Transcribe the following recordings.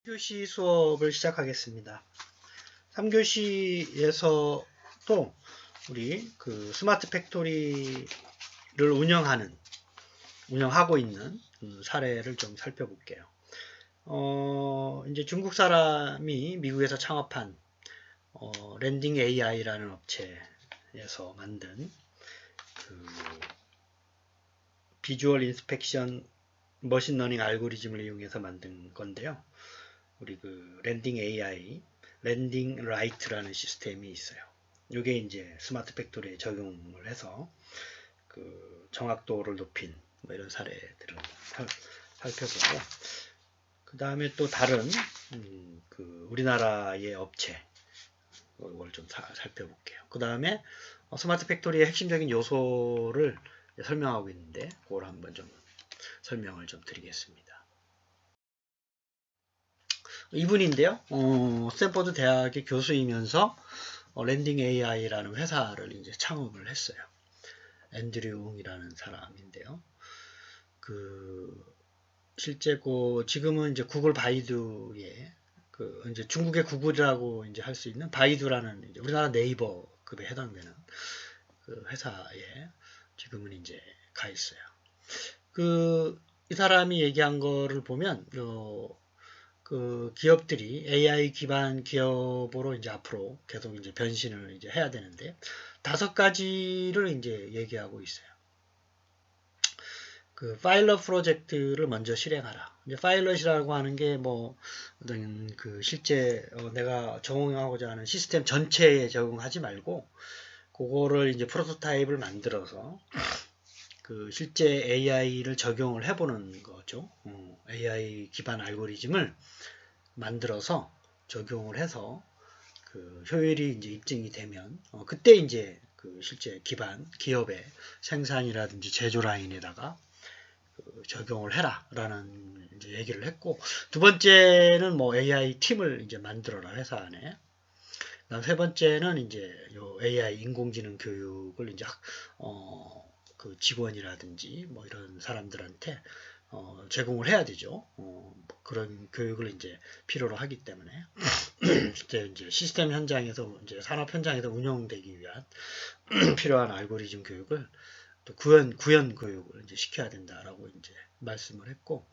3교시 수업을 시작하겠습니다. 3교시에서도 우리 그 스마트 팩토리를 운영하고 있는 사례를 좀 살펴볼게요. 이제 중국 사람이 미국에서 창업한 랜딩 AI라는 업체에서 만든 그 비주얼 인스펙션 머신러닝 알고리즘을 이용해서 만든 건데요. 우리 그 랜딩 AI, 랜딩 라이트라는 시스템이 있어요. 이게 이제 스마트 팩토리에 적용을 해서 그 정확도를 높인 뭐 이런 사례들을 살펴보고, 그 다음에 또 다른 그 우리나라의 업체 이걸 좀 살펴볼게요. 그 다음에 스마트 팩토리의 핵심적인 요소를 설명하고 있는데 그걸 한번 좀 설명을 좀 드리겠습니다. 이분인데요. 스탠퍼드 대학의 교수이면서 랜딩 AI라는 회사를 이제 창업을 했어요. 앤드류 웅이라는 사람인데요. 실제 지금은 이제 구글 바이두에 이제 중국의 구글이라고 이제 할 수 있는 바이두라는 이제 우리나라 네이버급에 해당되는 그 회사에 지금은 이제 가 있어요. 이 사람이 얘기한 거를 보면 그 기업들이 AI 기반 기업으로 이제 앞으로 계속 이제 변신을 이제 해야 되는데 5가지를 이제 얘기하고 있어요. 그 파일럿 프로젝트를 먼저 실행하라. 이제 파일럿이라고 하는 게 어떤 그 실제 내가 적용하고자 하는 시스템 전체에 적용하지 말고 그거를 이제 프로토타입을 만들어서 그 실제 AI를 적용을 해보는 거죠. AI 기반 알고리즘을 만들어서 적용을 해서 그 효율이 이제 입증이 되면 그때 이제 그 실제 기업의 생산이라든지 제조 라인에다가 적용을 해라라는 이제 얘기를 했고, 두 번째는 AI 팀을 이제 만들어라 회사 안에. 그다음 세 번째는 이제 요 AI 인공지능 교육을 이제 그 직원이라든지 이런 사람들한테 제공을 해야 되죠. 그런 교육을 이제 필요로 하기 때문에 실제 이제 시스템 현장에서 이제 산업 현장에서 운영되기 위한 필요한 알고리즘 교육을 또 구현 교육을 이제 시켜야 된다라고 이제 말씀을 했고,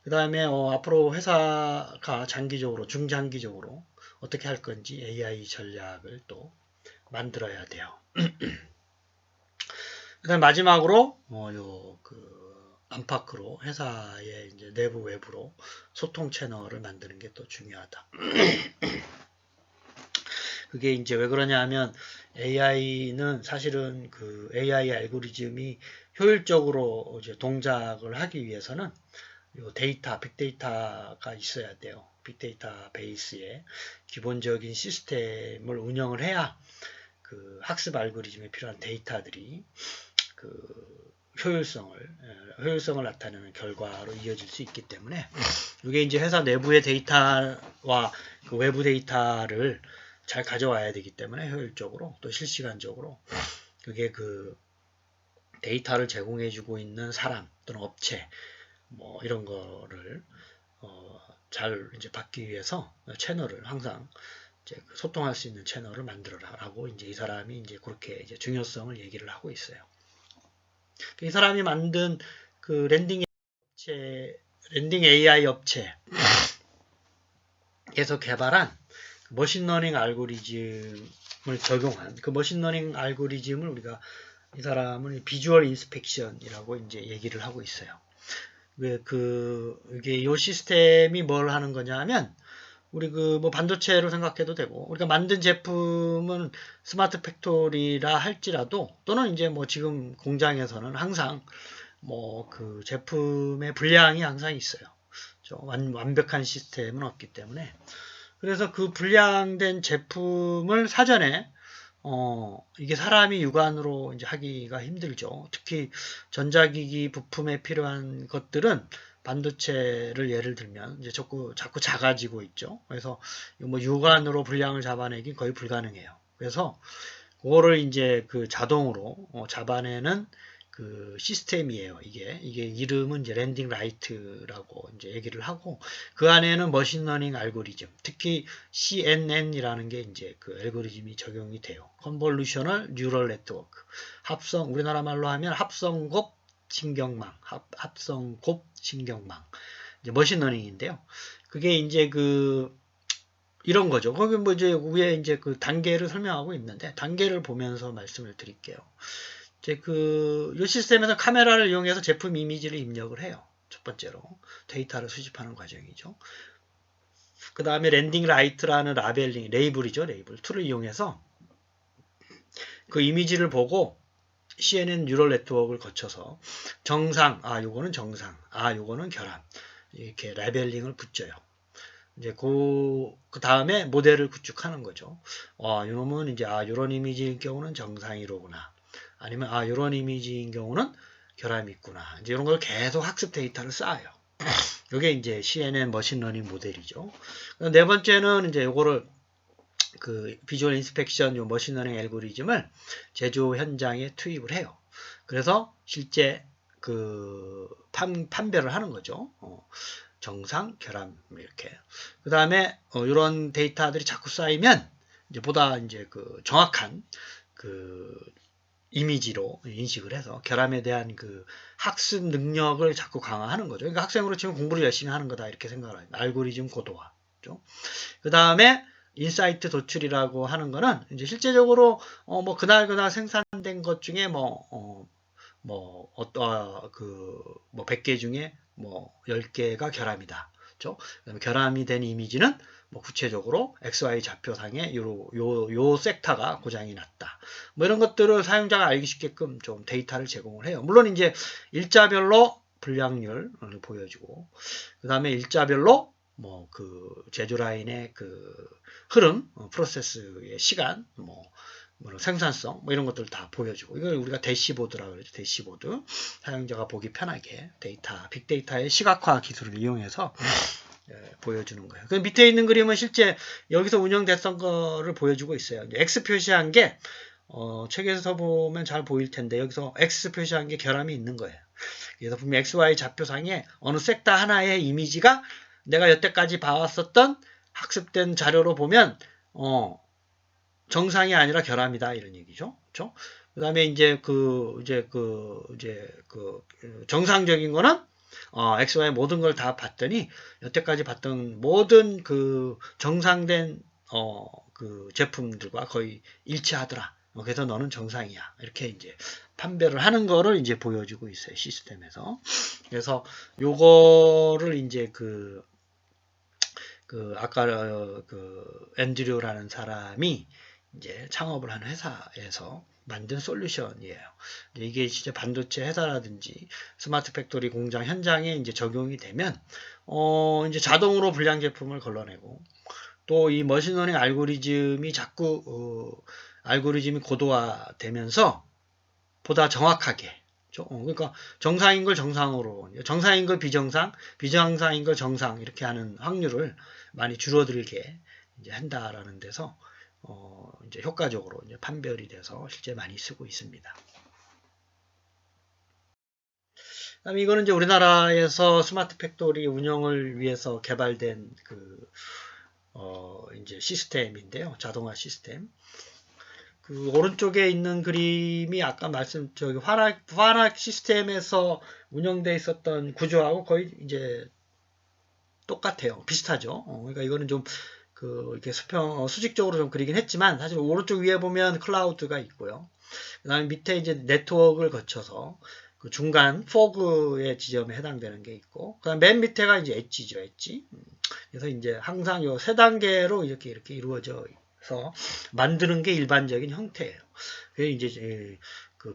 그 다음에 앞으로 회사가 장기적으로 중장기적으로 어떻게 할 건지 AI 전략을 또 만들어야 돼요. 그다음 마지막으로 안팎으로 회사의 이제 내부 외부로 소통 채널을 만드는 게 또 중요하다. 그게 이제 왜 그러냐 하면 AI는 사실은 그 AI 알고리즘이 효율적으로 이제 동작을 하기 위해서는 요 빅데이터가 있어야 돼요. 빅데이터 베이스에 기본적인 시스템을 운영을 해야 그 학습 알고리즘에 필요한 데이터들이 그 효율성을 나타내는 결과로 이어질 수 있기 때문에 이게 이제 회사 내부의 데이터와 그 외부 데이터를 잘 가져와야 되기 때문에 효율적으로 또 실시간적으로 그게 그 데이터를 제공해주고 있는 사람 또는 업체 이런 거를 잘 이제 받기 위해서 채널을 항상 이제 소통할 수 있는 채널을 만들어라라고 이제 이 사람이 이제 그렇게 이제 중요성을 얘기를 하고 있어요. 이 사람이 만든 그 랜딩 AI 업체에서 개발한 머신러닝 알고리즘을 적용한 그 머신러닝 알고리즘을 우리가 이 사람은 비주얼 인스펙션이라고 이제 얘기를 하고 있어요. 이게 이 시스템이 뭘 하는 거냐 하면 우리 반도체로 생각해도 되고, 우리가 만든 제품은 스마트 팩토리라 할지라도, 또는 이제 지금 공장에서는 항상 그 제품의 불량이 항상 있어요. 완벽한 시스템은 없기 때문에. 그래서 그 불량된 제품을 사전에 이게 사람이 육안으로 이제 하기가 힘들죠. 특히 전자기기 부품에 필요한 것들은 반도체를 예를 들면 이제 자꾸 작아지고 있죠. 그래서 육안으로 불량을 잡아내기 거의 불가능해요. 그래서 그거를 이제 그 자동으로 잡아내는 그 시스템이에요. 이게 이름은 이제 랜딩 라이트라고 이제 얘기를 하고, 그 안에는 머신러닝 알고리즘, 특히 CNN이라는 게 이제 그 알고리즘이 적용이 돼요. 컨볼루셔널 뉴럴 네트워크. 우리나라 말로 하면 합성곱 신경망, 합성곱 신경망. 이제 머신러닝인데요. 그게 이제 이런 거죠. 거기 뭐 이제 위에 이제 그 단계를 설명하고 있는데, 단계를 보면서 말씀을 드릴게요. 이제 이 시스템에서 카메라를 이용해서 제품 이미지를 입력을 해요. 첫 번째로. 데이터를 수집하는 과정이죠. 그 다음에 랜딩 라이트라는 레이블이죠. 레이블 툴을 이용해서 그 이미지를 보고 CNN 뉴럴 네트워크를 거쳐서 정상, 요거는 정상, 요거는 결함. 이렇게 라벨링을 붙여요. 이제 그 다음에 모델을 구축하는 거죠. 이놈은 이제 이런 이미지일 경우는 정상이로구나. 아니면 이런 이미지인 경우는 결함이 있구나. 이제 이런 걸 계속 학습 데이터를 쌓아요. 이게 이제 CNN 머신러닝 모델이죠. 네 번째는 이제 요거를 비주얼 인스펙션 요 머신러닝 알고리즘을 제조 현장에 투입을 해요. 그래서 실제 판별을 하는 거죠. 정상, 결함 이렇게. 그 다음에 이런 데이터들이 자꾸 쌓이면 이제 보다 이제 정확한 이미지로 인식을 해서 결함에 대한 학습 능력을 자꾸 강화하는 거죠. 그러니까 학생으로 치면 공부를 열심히 하는 거다 이렇게 생각을 합니다. 알고리즘 고도화. 그 다음에 인사이트 도출이라고 하는 거는 이제 실제적으로 뭐 그날 생산된 것 중에 100개 중에 10개가 결함이다. 그렇죠? 그다음에 결함이 된 이미지는 구체적으로 XY 좌표상에 요 섹터가 고장이 났다. 이런 것들을 사용자가 알기 쉽게끔 좀 데이터를 제공을 해요. 물론 이제 일자별로 불량률을 보여주고, 그 다음에 일자별로 제조 라인의 흐름, 프로세스의 시간, 생산성 이런 것들 다 보여주고, 이걸 우리가 대시보드라고 그러죠. 대시보드. 사용자가 보기 편하게 빅데이터의 시각화 기술을 이용해서 보여주는 거예요. 그 밑에 있는 그림은 실제 여기서 운영됐던 거를 보여주고 있어요. X 표시한 게 책에서 보면 잘 보일 텐데, 여기서 X 표시한 게 결함이 있는 거예요. 그래서 분명 XY 좌표상에 어느 섹터 하나의 이미지가 내가 여태까지 봐왔었던 학습된 자료로 보면 정상이 아니라 결함이다 이런 얘기죠. 그렇죠? 그다음에 이제 정상적인 거는 XY 모든 걸 다 봤더니 여태까지 봤던 모든 정상된 제품들과 거의 일치하더라. 그래서 너는 정상이야. 이렇게 이제 판별을 하는 거를 이제 보여주고 있어요. 시스템에서. 그래서 요거를 이제 아까 앤드류라는 사람이 이제 창업을 한 회사에서 만든 솔루션이에요. 이게 진짜 반도체 회사라든지 스마트 팩토리 공장 현장에 이제 적용이 되면 이제 자동으로 불량 제품을 걸러내고, 또 이 머신러닝 알고리즘이 자꾸 알고리즘이 고도화되면서 보다 정확하게, 그러니까 정상인 걸 정상으로, 정상인 걸 비정상, 비정상인 걸 정상 이렇게 하는 확률을 많이 줄어들게 이제 한다라는 데서 이제 효과적으로 이제 판별이 돼서 실제 많이 쓰고 있습니다. 그다음에 이거는 이제 우리나라에서 스마트 팩토리 운영을 위해서 개발된 이제 시스템인데요. 자동화 시스템. 오른쪽에 있는 그림이 아까 화학 시스템에서 운영되어 있었던 구조하고 거의 이제 똑같아요. 비슷하죠. 그러니까 이거는 좀 이렇게 수직적으로 좀 그리긴 했지만, 사실 오른쪽 위에 보면 클라우드가 있고요. 그 다음에 밑에 이제 네트워크를 거쳐서 중간 포그의 지점에 해당되는 게 있고, 그 다음 맨 밑에가 이제 엣지죠. 엣지. 그래서 이제 항상 요 세 단계로 이렇게 이루어져서 만드는 게 일반적인 형태예요. 그게 이제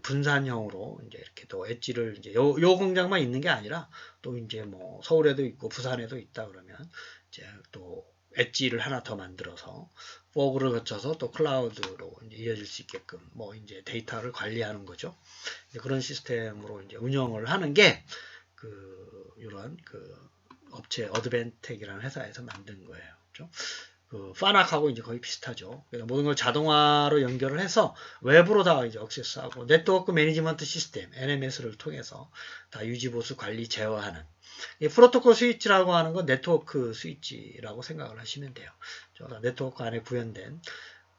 분산형으로 이제 이렇게 또 엣지를 이제 요 공장만 있는 게 아니라 또 이제 서울에도 있고 부산에도 있다 그러면 이제 또 엣지를 하나 더 만들어서 포그를 거쳐서 또 클라우드로 이제 이어질 수 있게끔 이제 데이터를 관리하는 거죠. 그런 시스템으로 이제 운영을 하는 게 이런 업체 어드벤텍이라는 회사에서 만든 거예요. 그렇죠? 그 파낙하고 이제 거의 비슷하죠. 그래서 모든 걸 자동화로 연결을 해서 외부로 다 이제 액세스하고 네트워크 매니지먼트 시스템 NMS를 통해서 다 유지 보수 관리 제어하는 이 프로토콜 스위치라고 하는 건 네트워크 스위치라고 생각을 하시면 돼요. 네트워크 안에 구현된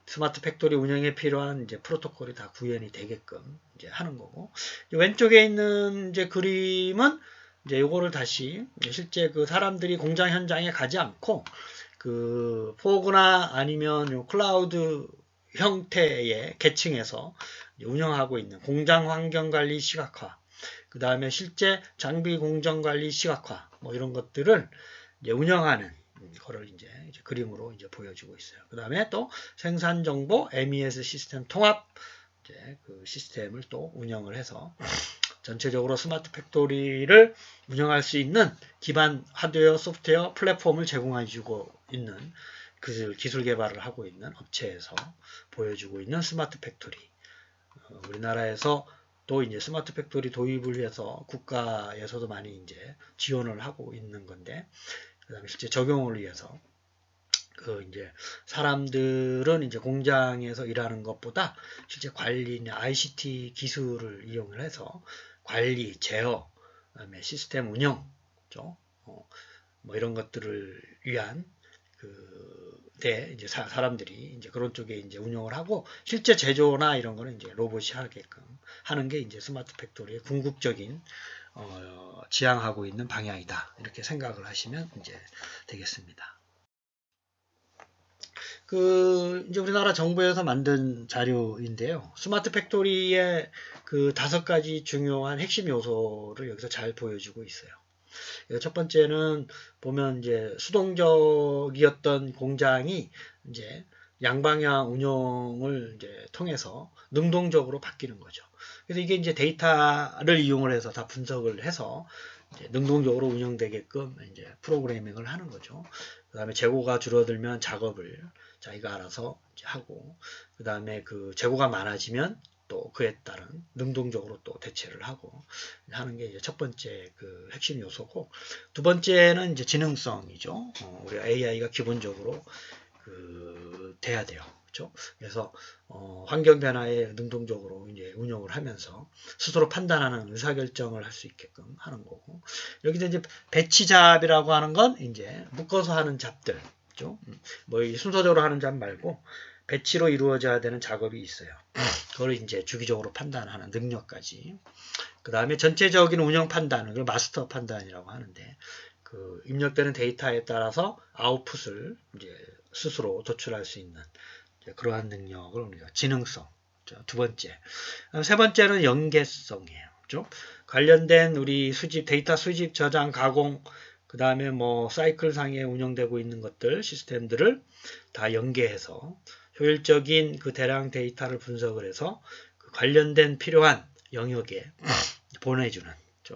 스마트 팩토리 운영에 필요한 이제 프로토콜이 다 구현이 되게끔 이제 하는 거고 왼쪽에 있는 이제 그림은 이제 요거를 다시 실제 그 사람들이 공장 현장에 가지 않고 그 포그나 아니면 요 클라우드 형태의 계층에서 운영하고 있는 공장 환경 관리 시각화, 그 다음에 실제 장비 공정 관리 시각화, 뭐 이런 것들을 이제 운영하는 거를 이제 그림으로 이제 보여주고 있어요. 그 다음에 또 생산 정보 MES 시스템 통합 이제 그 시스템을 또 운영을 해서 전체적으로 스마트 팩토리를 운영할 수 있는 기반 하드웨어, 소프트웨어 플랫폼을 제공해주고 있는 그 기술 개발을 하고 있는 업체에서 보여주고 있는 스마트 팩토리. 우리나라에서 또 이제 스마트 팩토리 도입을 위해서 국가에서도 많이 이제 지원을 하고 있는 건데, 그 다음에 실제 적용을 위해서 그 이제 사람들은 이제 공장에서 일하는 것보다 실제 관리나 ICT 기술을 이용을 해서 관리, 제어, 그다음에 시스템 운영, 뭐 이런 것들을 위한 이제 사람들이 이제 그런 쪽에 이제 운영을 하고 실제 제조나 이런 거는 이제 로봇이 하게끔 하는 게 이제 스마트 팩토리의 궁극적인 지향하고 있는 방향이다. 이렇게 생각을 하시면 이제 되겠습니다. 이제 우리나라 정부에서 만든 자료인데요. 스마트 팩토리의 그 5가지 중요한 핵심 요소를 여기서 잘 보여주고 있어요. 첫 번째는 보면 이제 수동적이었던 공장이 이제 양방향 운영을 이제 통해서 능동적으로 바뀌는 거죠. 그래서 이게 이제 데이터를 이용을 해서 다 분석을 해서 이제 능동적으로 운영되게끔 이제 프로그래밍을 하는 거죠. 그 다음에 재고가 줄어들면 작업을 자기가 알아서 하고, 그 다음에 그 재고가 많아지면 또 그에 따른 능동적으로 또 대체를 하고 하는 게 이제 첫 번째 그 핵심 요소고, 두 번째는 이제 지능성이죠. 우리 AI가 기본적으로 돼야 돼요. 그렇죠? 그래서 환경 변화에 능동적으로 이제 운영을 하면서 스스로 판단하는 의사결정을 할 수 있게끔 하는 거고, 여기서 이제 배치잡이라고 하는 건 이제 묶어서 하는 잡들, 그렇죠? 뭐 순서적으로 하는 잡 말고 배치로 이루어져야 되는 작업이 있어요. 그걸 이제 주기적으로 판단하는 능력까지. 그 다음에 전체적인 운영 판단을 그걸 마스터 판단이라고 하는데, 그 입력되는 데이터에 따라서 아웃풋을 이제 스스로 도출할 수 있는 그러한 능력을 우리가 지능성. 두 번째. 세 번째는 연계성이에요. 그렇죠? 관련된 우리 수집, 데이터 수집, 저장, 가공, 그 다음에 뭐 사이클 상에 운영되고 있는 것들, 시스템들을 다 연계해서 효율적인 그 대량 데이터를 분석을 해서 그 관련된 필요한 영역에 보내주는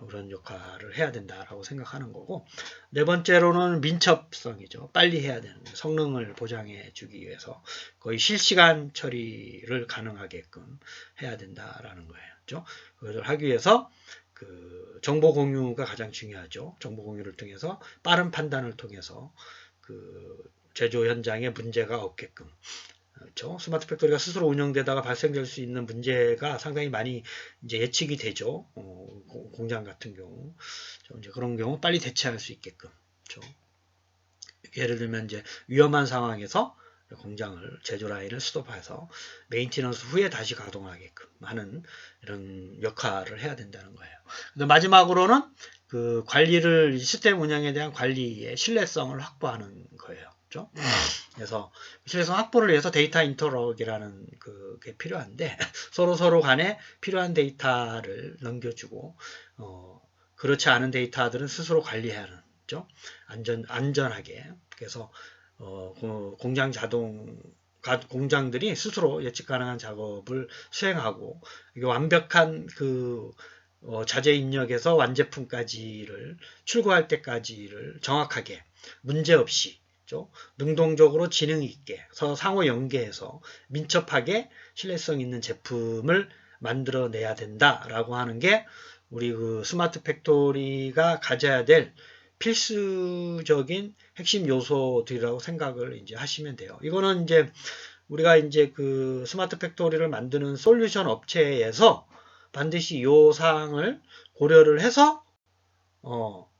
그런 역할을 해야 된다라고 생각하는 거고, 네 번째로는 민첩성이죠. 빨리 해야 되는 거예요. 성능을 보장해 주기 위해서 거의 실시간 처리를 가능하게끔 해야 된다라는 거예요. 그렇죠? 그것을 하기 위해서 그 정보 공유가 가장 중요하죠. 정보 공유를 통해서 빠른 판단을 통해서 그 제조 현장에 문제가 없게끔, 그렇죠? 스마트 팩토리가 스스로 운영되다가 발생될 수 있는 문제가 상당히 많이 이제 예측이 되죠. 공장 같은 경우, 이제 그런 경우 빨리 대처할 수 있게끔, 그렇죠? 예를 들면 이제 위험한 상황에서 공장을 제조 라인을 스톱해서 메인티넌스 후에 다시 가동하게끔 하는 이런 역할을 해야 된다는 거예요. 근데 마지막으로는 그 관리를 시스템 운영에 대한 관리의 신뢰성을 확보하는 거예요. 그렇죠? 그래서 신뢰성 확보를 위해서 데이터 인터럭이라는 그게 필요한데 서로 간에 필요한 데이터를 넘겨주고 그렇지 않은 데이터들은 스스로 관리해야 하는, 그렇죠? 안전하게. 그래서 공장들이 스스로 예측 가능한 작업을 수행하고 이게 완벽한 자재 입력에서 완제품까지를 출고할 때까지를 정확하게 문제없이 능동적으로 지능 있게 상호 연계해서 민첩하게 신뢰성 있는 제품을 만들어내야 된다라고 하는 게 우리 그 스마트 팩토리가 가져야 될 필수적인 핵심 요소들이라고 생각을 이제 하시면 돼요. 이거는 이제 우리가 이제 그 스마트 팩토리를 만드는 솔루션 업체에서 반드시 이 사항을 고려를 해서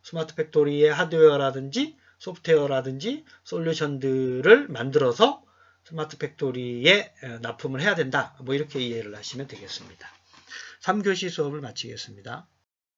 스마트 팩토리의 하드웨어라든지 소프트웨어라든지 솔루션들을 만들어서 스마트 팩토리에 납품을 해야 된다. 뭐 이렇게 이해를 하시면 되겠습니다. 3교시 수업을 마치겠습니다.